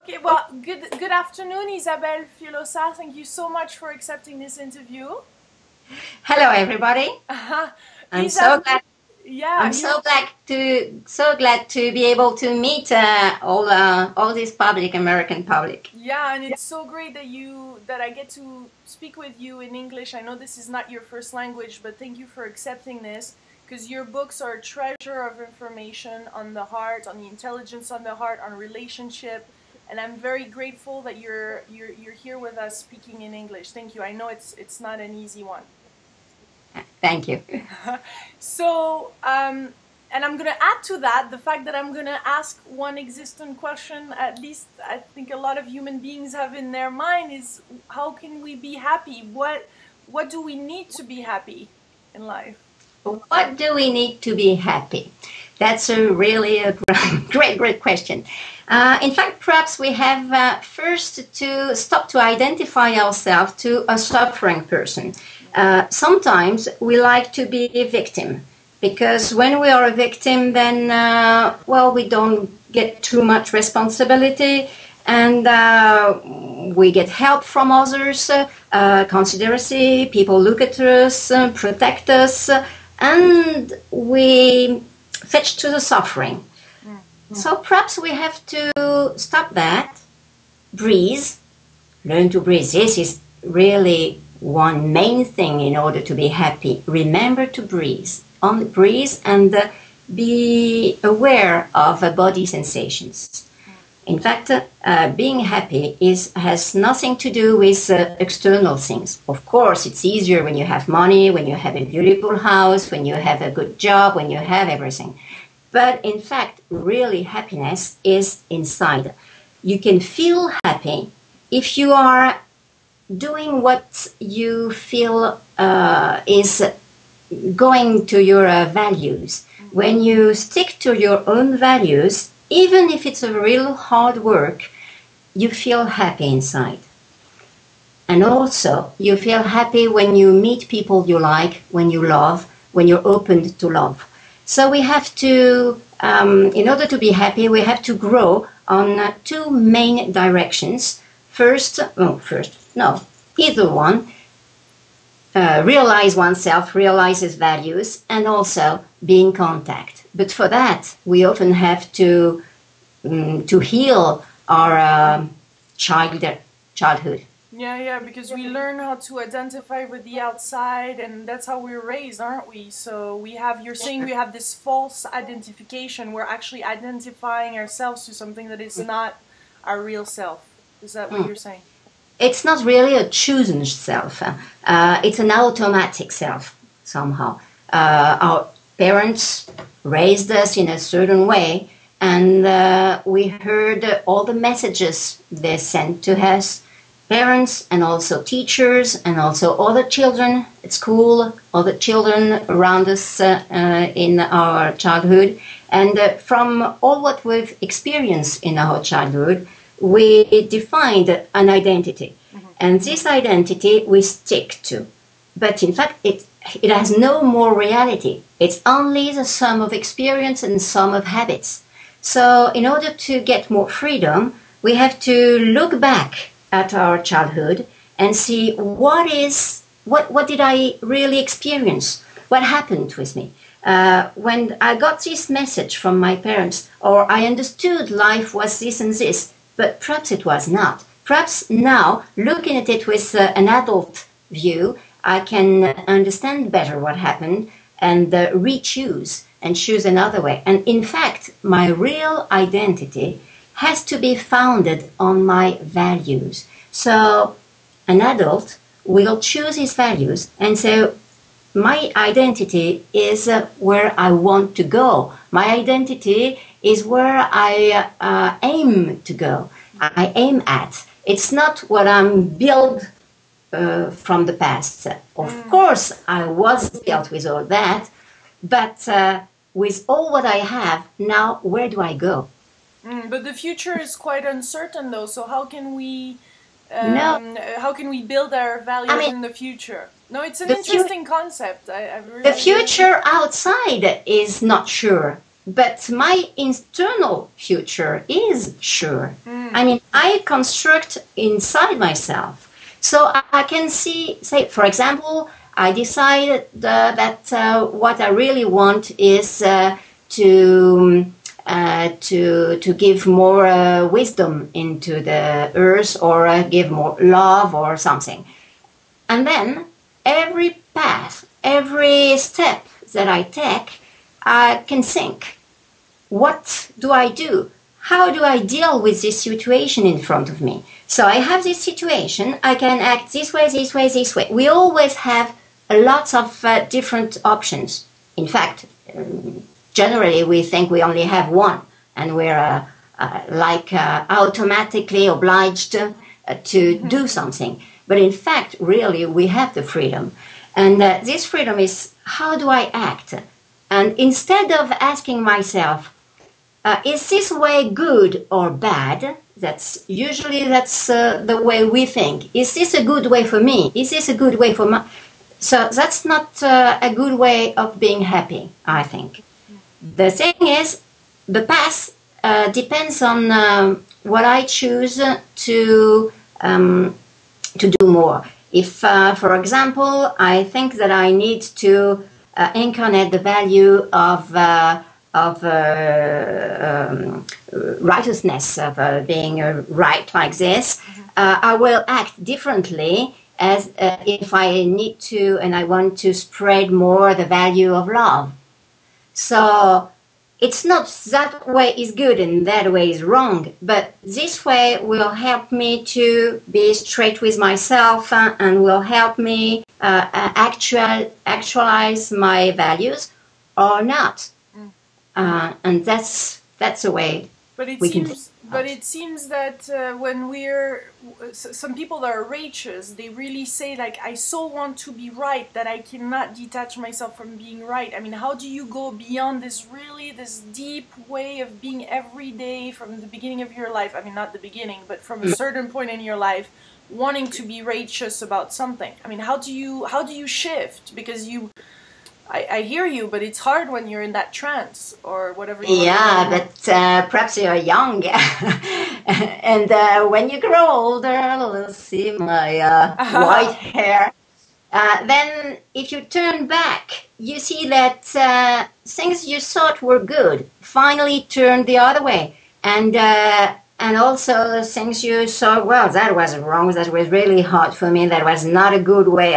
Okay, well, good afternoon, Isabelle Filliozat. Thank you so much for accepting this interview. Hello, everybody. I'm so glad. Yeah, I'm so glad to be able to meet all this public, American public. Yeah, and it's so great that I get to speak with you in English. I know this is not your first language, but thank you for accepting this, because your books are a treasure of information on the heart, on the intelligence on the heart, on relationship, and I'm very grateful that you're here with us speaking in English. Thank you. I know it's not an easy one. Thank you. So, and I'm going to add to that the fact that I'm going to ask one existent question, at least I think a lot of human beings have in their mind, is how can we be happy? What do we need to be happy in life? What do we need to be happy? That's really a great question. In fact, perhaps we have first to stop to identify ourselves to a suffering person. Sometimes we like to be a victim, because when we are a victim, then, we don't get too much responsibility, and we get help from others, consideration, people look at us, protect us, and we fetch to the suffering. So perhaps we have to stop that, breathe, learn to breathe. This is really one main thing in order to be happy. Remember to breathe. Only breathe and be aware of body sensations. In fact, being happy has nothing to do with external things. Of course, it's easier when you have money, when you have a beautiful house, when you have a good job, when you have everything. But in fact, really happiness is inside. You can feel happy if you are doing what you feel is going to your values. When you stick to your own values, even if it's a real hard work, you feel happy inside. And also, you feel happy when you meet people you like, when you love, when you're open to love. So we have to, in order to be happy, we have to grow on two main directions. Either one, realize oneself, realize his values, and also be in contact. But for that, we often have to heal our childhood. Yeah, because we learn how to identify with the outside, and that's how we're raised, aren't we? So you're saying we have this false identification. We're actually identifying ourselves to something that is not our real self. Is that what you're saying? It's not really a chosen self. It's an automatic self, somehow. Our parents raised us in a certain way, and we heard all the messages they sent to us, parents and also teachers and also other children at school, other children around us in our childhood. And from all what we've experienced in our childhood, we defined an identity. And this identity we stick to. But in fact, it has no more reality. It's only the sum of experience and sum of habits. So in order to get more freedom, we have to look back at our childhood and see what did I really experience? What happened with me? When I got this message from my parents, or I understood life was this and this, but perhaps it was not. Perhaps now, looking at it with an adult view, I can understand better what happened and re-choose and choose another way. And in fact, my real identity has to be founded on my values. So an adult will choose his values and say, my identity is where I want to go. My identity is where I aim to go. I aim at. It's not what I'm built from the past. Of course, I was built with all that, but with all what I have, now where do I go? But the future is quite uncertain, though. So how can we build our values in the future? No, it's an interesting concept. The future outside is not sure, but my internal future is sure. I mean, I construct inside myself. So I can say, for example, I decided that what I really want is to give more wisdom into the earth, or give more love or something. And then every path, every step that I take, I can think, what do I do? How do I deal with this situation in front of me? So I have this situation, I can act this way, this way, this way. We always have lots of different options. In fact, generally we think we only have one, and we're automatically obliged to do something. But in fact, really, we have the freedom. And this freedom is, how do I act? And instead of asking myself, is this way good or bad? That's the way we think. Is this a good way for me? Is this a good way for my... So that's not a good way of being happy, I think. The thing is, the path depends on what I choose to do more. If, for example, I think that I need to incarnate the value of righteousness, of being right like this, I will act differently as if I need to and I want to spread more the value of love. So it's not that way is good and that way is wrong, but this way will help me to be straight with myself and will help me actualize my values or not. And that's the way we can think. But it seems that when some people that are righteous, they really say, like, I so want to be right that I cannot detach myself from being right. I mean, how do you go beyond this deep way of being every day from the beginning of your life? I mean, not the beginning, but from a certain point in your life, wanting to be righteous about something. I mean, how do you shift? Because I hear you, but it's hard when you're in that trance or whatever. But perhaps you're young, and when you grow older, let's see my white hair. Then, if you turn back, you see that things you thought were good finally turned the other way, and also things you thought, well, that was wrong, that was really hard for me, that was not a good way.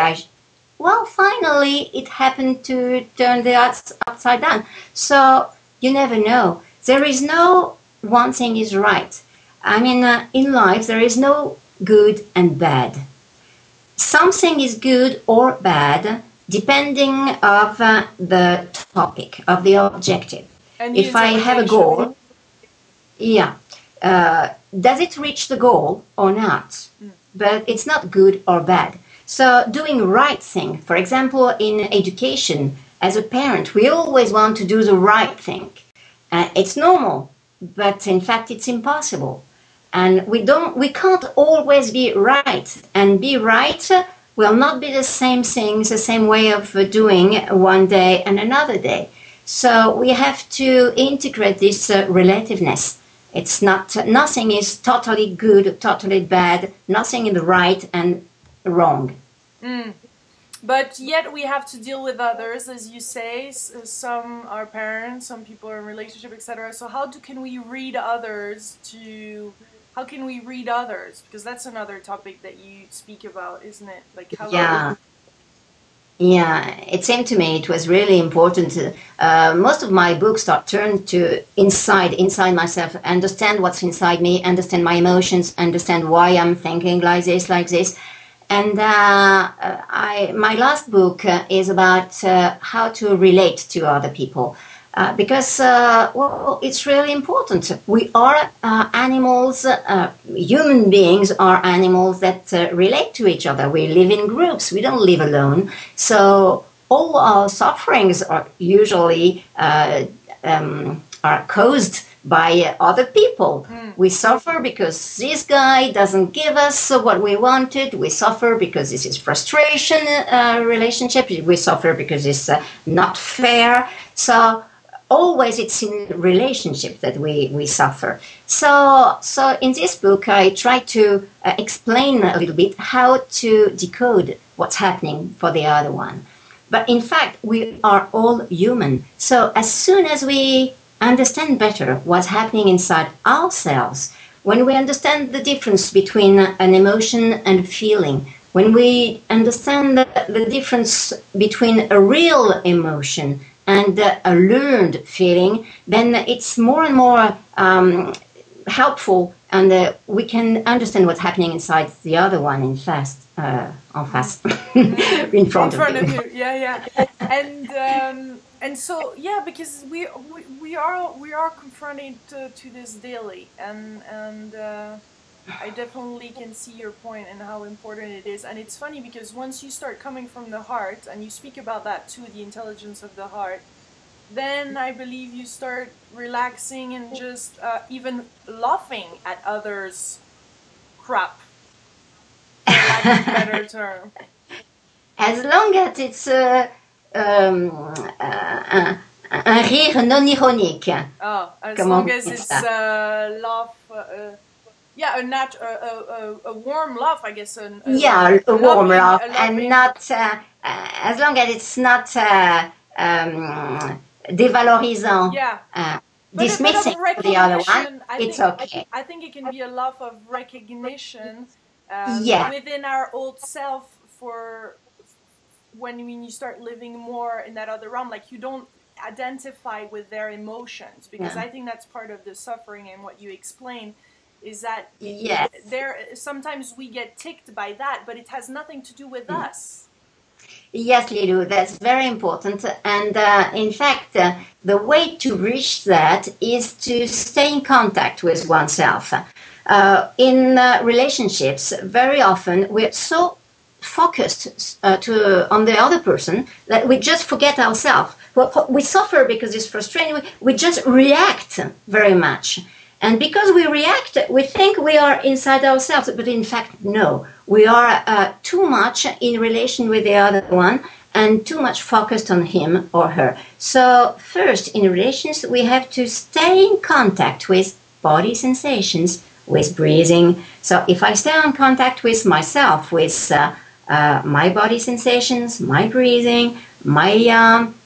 Well, finally, it happened to turn the upside down. So you never know. There is no one thing is right. I mean, in life, there is no good and bad. Something is good or bad depending of the topic, of the objective. And if I have a goal, does it reach the goal or not? But it's not good or bad. So doing right thing, for example, in education, as a parent, we always want to do the right thing. It's normal, but in fact it's impossible. And we can't always be right. And be right will not be the same thing, the same way of doing one day and another day. So we have to integrate this relativeness. It's not, nothing is totally good, totally bad, nothing is right and wrong. But yet we have to deal with others, as you say. Some are parents, some people are in relationship, etc. So how can we read others how can we read others? Because that's another topic that you speak about, isn't it? Like how it seemed to me it was really important. Most of my books are turned to inside myself, understand what's inside me, understand my emotions, understand why I'm thinking like this. And my last book is about how to relate to other people. Because, it's really important. We are animals, human beings are animals that relate to each other. We live in groups, we don't live alone. So all our sufferings are usually are caused by other people. We suffer because this guy doesn't give us what we wanted. We suffer because this is frustration relationship. We suffer because it's not fair. So always it's in relationship that we suffer. So in this book, I try to explain a little bit how to decode what's happening for the other one. But in fact, we are all human. So as soon as we understand better what's happening inside ourselves, when we understand the difference between an emotion and a feeling, when we understand the difference between a real emotion and a learned feeling, then it's more and more helpful, and we can understand what's happening inside the other one in face, in front of you. Yeah. And so because we are confronted to this daily, and I definitely can see your point and how important it is. And it's funny because once you start coming from the heart, and you speak about that too, the intelligence of the heart, then I believe you start relaxing and just even laughing at others' crap, for lack of a better term. As long as it's un rire non ironique. Oh, as long as it's laugh. A warm laugh, I guess. A warm laugh, and not as long as it's not dévalorisant, dismissing the other one. It's okay. I think it can be a laugh of recognition within our old self for when you start living more in that other realm, like you don't identify with their emotions, because I think that's part of the suffering, and what you explain is that there sometimes we get ticked by that, but it has nothing to do with us. Yes, Lilou, that's very important. And in fact, the way to reach that is to stay in contact with oneself. In relationships, very often we're so focused on the other person that we just forget ourselves. We suffer because it's frustrating. We just react very much. And because we react, we think we are inside ourselves, but in fact, no. We are too much in relation with the other one and too much focused on him or her. So first, in relations, we have to stay in contact with body sensations, with breathing. So if I stay in contact with myself, with my body sensations, my breathing, my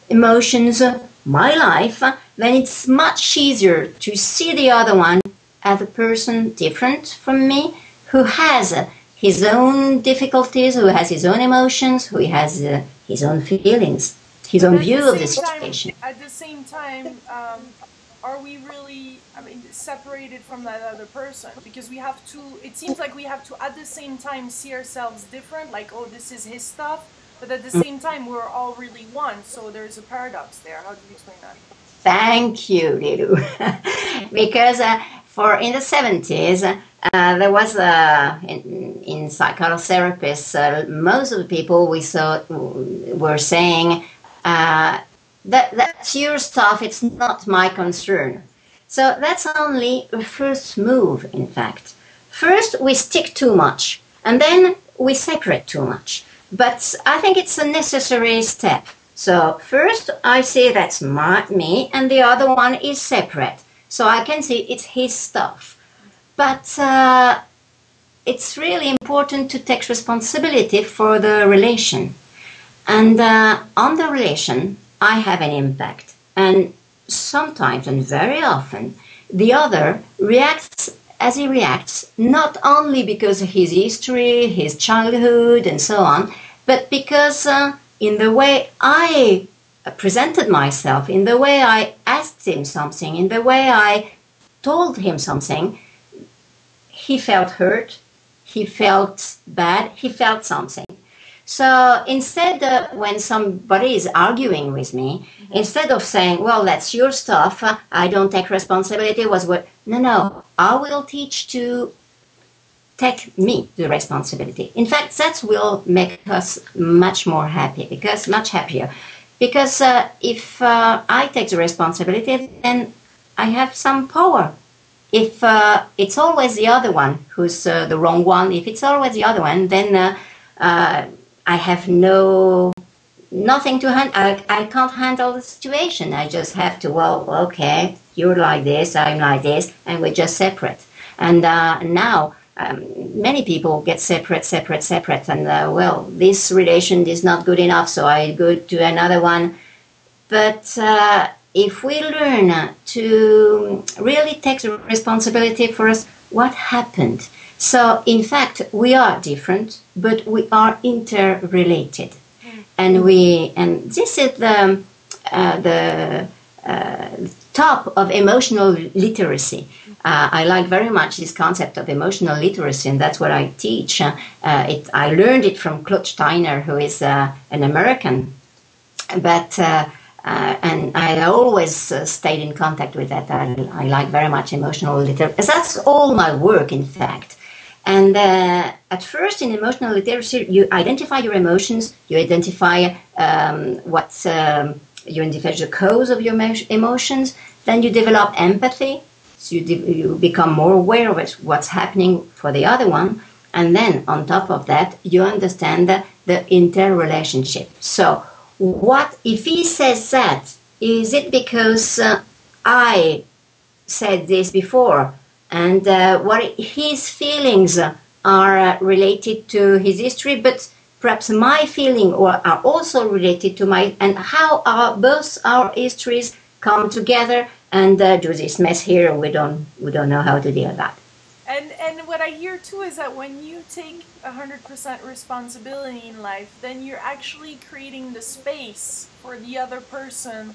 emotions, my life, then it's much easier to see the other one as a person different from me, who has his own difficulties, who has his own emotions, who has his own feelings, his own view of the situation. At the same time, are we really, separated from that other person? Because we have to, it seems like we have to at the same time see ourselves different, like, oh, this is his stuff, but at the same time, we're all really one. So there's a paradox there. How do you explain that? Thank you, Lilou. Because in the 70s, there was in psychotherapists, most of the people we saw were saying that's your stuff, it's not my concern. So that's only a first move, in fact. First, we stick too much, and then we separate too much. But I think it's a necessary step. So first, I say that's me, and the other one is separate. So I can see it's his stuff. But it's really important to take responsibility for the relation. And on the relation, I have an impact. And sometimes, and very often, the other reacts as he reacts, not only because of his history, his childhood, and so on, but because in the way I presented myself, in the way I asked him something, in the way I told him something, he felt hurt, he felt bad, he felt something. So instead, when somebody is arguing with me, instead of saying, well, that's your stuff, I don't take responsibility, no, I will teach to take me the responsibility. In fact, that will make us much happier. Because if I take the responsibility, then I have some power. If it's always the other one who's the wrong one, if it's always the other one, then I have no nothing to handle. I can't handle the situation. I just have to, well, okay, you're like this, I'm like this, and we're just separate. And now many people get separate, and well, this relation is not good enough, so I go to another one. But if we learn to really take the responsibility for us, what happened? So, in fact, we are different, but we are interrelated. And this is the top of emotional literacy. I like very much this concept of emotional literacy, and that's what I teach. I learned it from Claude Steiner, who is an American, but and I always stayed in contact with that. I like very much emotional literacy. That's all my work, in fact. And at first, in emotional literacy, you identify your emotions, you identify you identify the cause of your emotions, then you develop empathy, so you become more aware of what's happening for the other one, and then on top of that, you understand the interrelationship. So, what if he says that? Is it because I said this before? And what his feelings are related to his history, but perhaps my feeling are also related to my, and how both our histories come together and do this mess here. We don't know how to deal with that. And what I hear too is that when you take 100% responsibility in life, then you're actually creating the space for the other person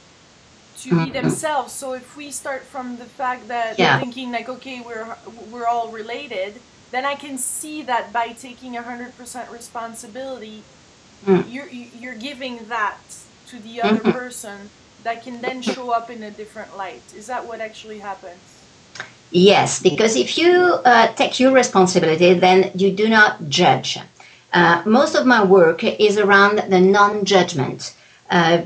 to be themselves. So if we start from the fact that thinking like, okay, we're all related, then I can see that by taking 100% responsibility, you're giving that to the other person that can then show up in a different light. Is that what actually happens? Yes, because if you take your responsibility, then you do not judge. Most of my work is around the non-judgment.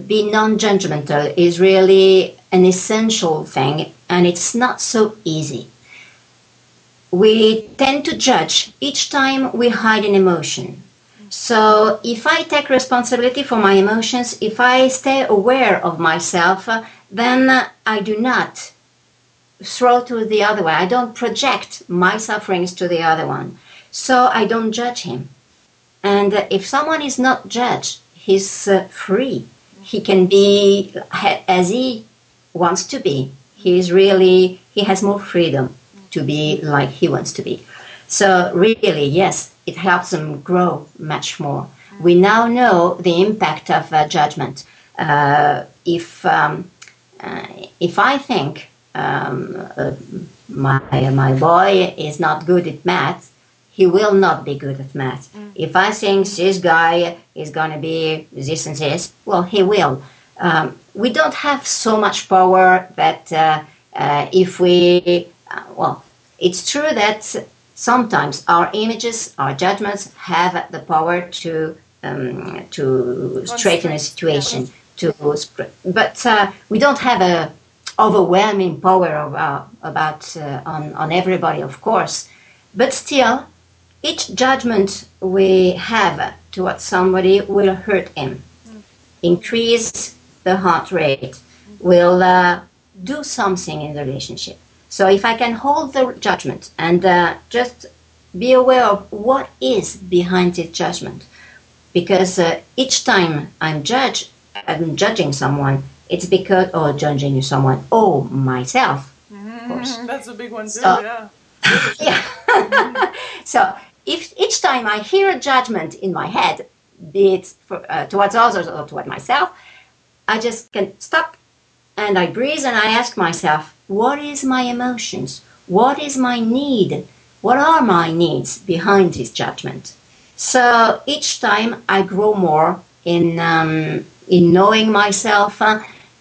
Being non-judgmental is really an essential thing, and it's not so easy. We tend to judge each time we hide an emotion. So if I take responsibility for my emotions, if I stay aware of myself, then I do not throw to the other one. I don't project my sufferings to the other one. So I don't judge him. And if someone is not judged, he's free. He can be as he wants to be. He has more freedom to be like he wants to be. So really, yes, it helps them grow much more. We now know the impact of judgment. If I think my boy is not good at math, he will not be good at math. If I think this guy is going to be this and this, well, he will. We don't have so much power that if we, well, it's true that sometimes our images, our judgments have the power to straighten a situation, but we don't have a overwhelming power on everybody, of course. But still, each judgment we have towards somebody will hurt him, increase the heart rate, will do something in the relationship. So if I can hold the judgment and just be aware of what is behind this judgment, because each time I'm judging someone, it's because, or judging someone, or myself, of course. That's a big one too, yeah. So if each time I hear a judgment in my head, be it towards others or toward myself, I just can stop and I breathe and I ask myself, what is my emotions? What is my need? What are my needs behind this judgment? So each time I grow more in knowing myself,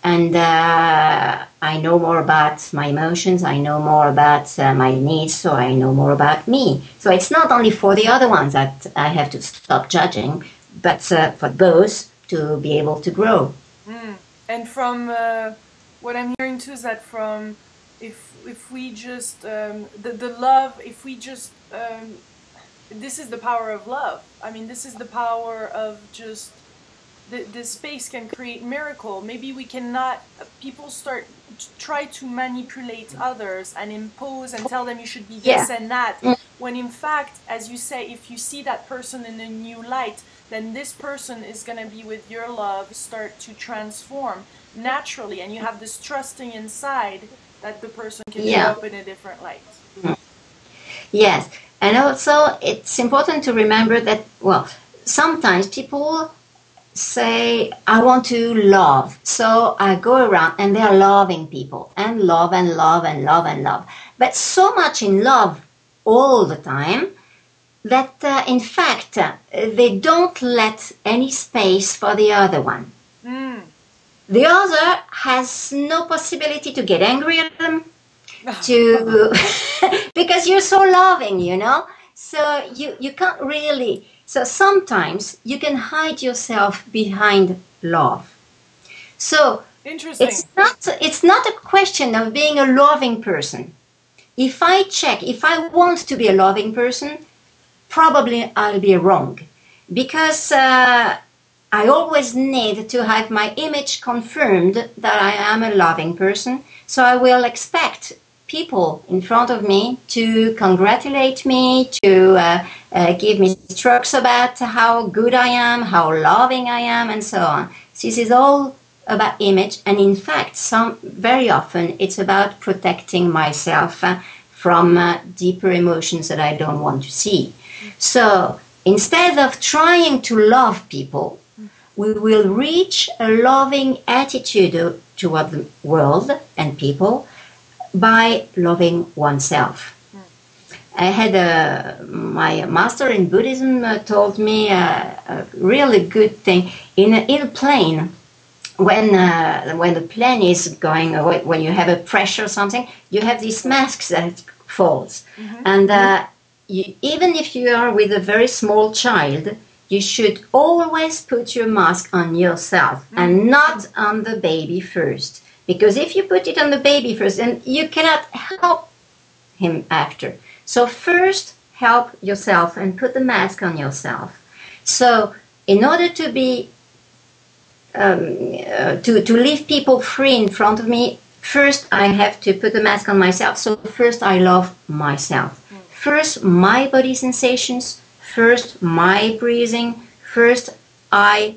and I know more about my emotions, I know more about my needs, so I know more about me. So it's not only for the other ones that I have to stop judging, but for those to be able to grow. And from what I'm hearing too is that from if we just the love, if we just this is the power of love. I mean, this is the power of just the space can create miracle. Maybe we cannot, people try to manipulate others and impose and tell them you should be this and that, when in fact, as you say, if you see that person in a new light, then this person is going to be, with your love, start to transform naturally, and you have this trusting inside that the person can show up in a different light. Yes, and also it's important to remember that, well, sometimes people say, I want to love, so I go around and they are loving people, and love and love and love and love, but so much in love all the time that in fact they don't let any space for the other one. The other has no possibility to get angry at them, to because you're so loving, you know, so you can't really. So sometimes you can hide yourself behind love. So interesting. It's not a question of being a loving person. If I want to be a loving person, probably I'll be wrong, because I always need to have my image confirmed that I am a loving person. So I will expect people in front of me to congratulate me, to give me strokes about how good I am, how loving I am, and so on. This is all about image, and in fact, very often it's about protecting myself from deeper emotions that I don't want to see. So instead of trying to love people, we will reach a loving attitude toward the world and people by loving oneself. I had my master in Buddhism told me a really good thing. In a plane, when the plane is going, when you have a pressure or something, you have these masks that falls. And even if you are with a very small child, you should always put your mask on yourself and not on the baby first. Because if you put it on the baby first, then you cannot help him after. So first help yourself and put the mask on yourself. So in order to be to leave people free in front of me, first I have to put the mask on myself. So first I love myself. First my body sensations. First my breathing. First I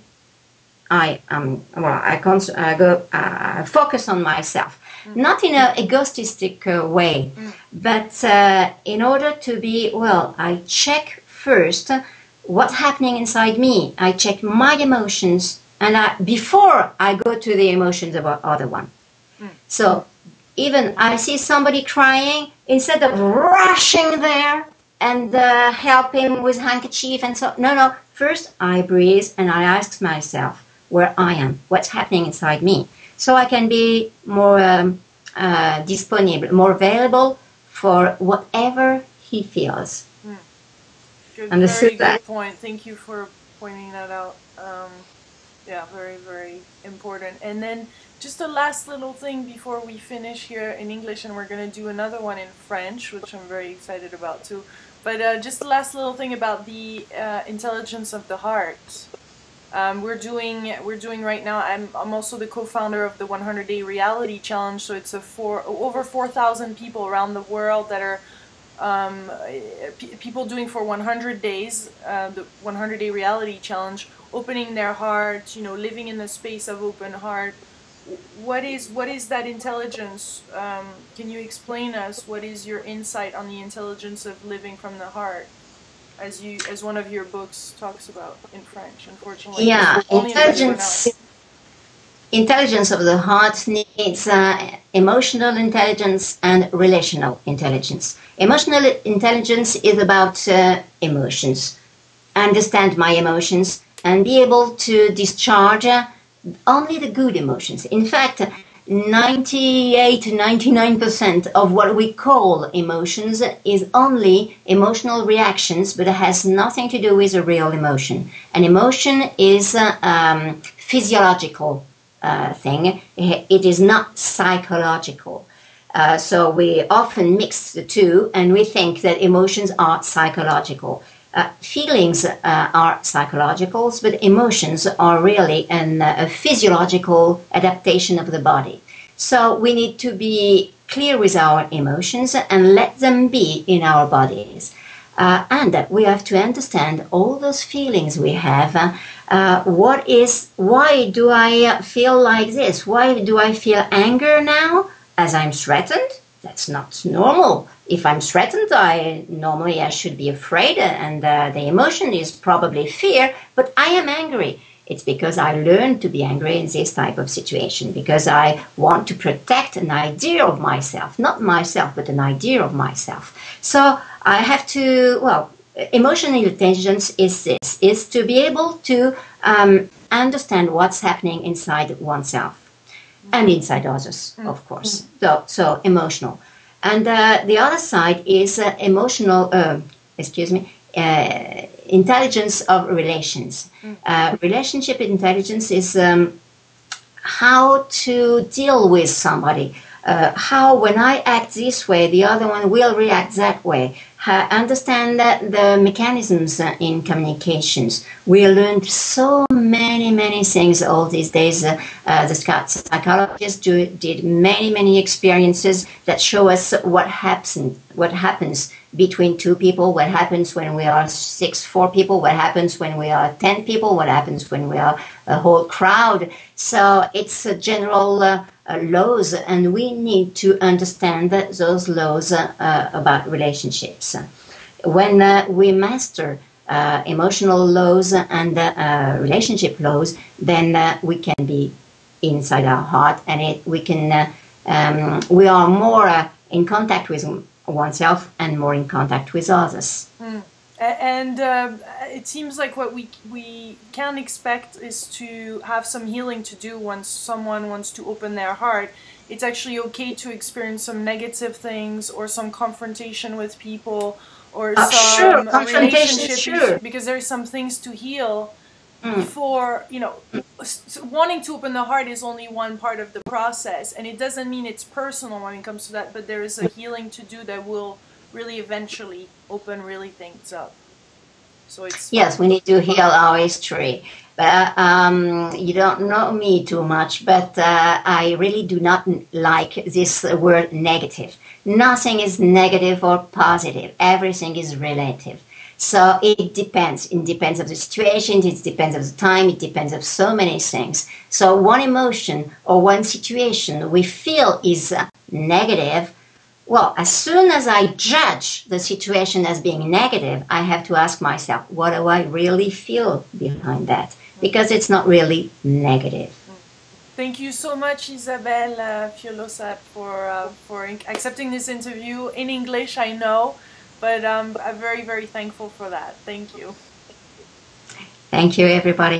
focus on myself. Not in an egoistic way, but in order to be, I check first what's happening inside me. I check my emotions, and before I go to the emotions of other one. So even I see somebody crying, instead of rushing there and help him with handkerchief and so, no, first I breathe and I ask myself where I am, what's happening inside me. So I can be more disponible, more available for whatever he feels. Very good point. Thank you for pointing that out. Yeah, very, very important. And then just a last little thing before we finish here in English, and we're going to do another one in French, which I'm very excited about too. But just the last little thing about the intelligence of the heart. We're doing right now. I'm also the co-founder of the 100-day reality challenge. So it's over 4,000 people around the world that are people doing for 100 days the 100-day reality challenge, opening their heart, living in the space of open heart. What is that intelligence? Can you explain us what is your insight on the intelligence of living from the heart? As one of your books talks about in French, unfortunately. Yeah, intelligence of the heart needs emotional intelligence and relational intelligence. Emotional intelligence is about emotions. Understand my emotions and be able to discharge only the good emotions. In fact, 98 to 99% of what we call emotions is only emotional reactions, but it has nothing to do with a real emotion. An emotion is a physiological thing. It is not psychological. So we often mix the two, and we think that emotions are psychological. Feelings are psychological, but emotions are really a physiological adaptation of the body. So we need to be clear with our emotions and let them be in our bodies. And we have to understand all those feelings we have. Why do I feel like this? Why do I feel anger now as I'm threatened? That's not normal. If I'm threatened, I should be afraid, and the emotion is probably fear, but I am angry. It's because I learned to be angry in this type of situation, because I want to protect an idea of myself, not myself, but an idea of myself. So I have to, emotional intelligence is this, is to be able to understand what's happening inside oneself and inside others, of course. So emotional. And the other side is intelligence of relations. Relationship intelligence is how to deal with somebody. How when I act this way, the other one will react that way. Understand the mechanisms in communications. We learned so many things all these days. The psychologists did many experiences that show us what happens between two people, what happens when we are 4 people, what happens when we are 10 people, what happens when we are a whole crowd. So it's a general laws, and we need to understand those laws about relationships. When we master emotional laws and relationship laws, then we can be inside our heart, and we are more in contact with oneself and more in contact with others. And it seems like what we can expect is to have some healing to do once someone wants to open their heart. It's actually okay to experience some negative things or some confrontation with people or some relationship, because there's some things to heal before, wanting to open the heart is only one part of the process, and it doesn't mean it's personal when it comes to that, but there is a healing to do that will really eventually open things up. So it's yes, we need to heal our history. But you don't know me too much, but I really do not like this word negative. Nothing is negative or positive. Everything is relative. So it depends. It depends of the situation, it depends of the time, it depends of so many things. So one emotion or one situation we feel is negative. Well, as soon as I judge the situation as being negative, I have to ask myself, what do I really feel behind that? Because it's not really negative. Thank you so much, Isabelle Filliozat, for accepting this interview in English, I know, but I'm very thankful for that. Thank you. Thank you, everybody.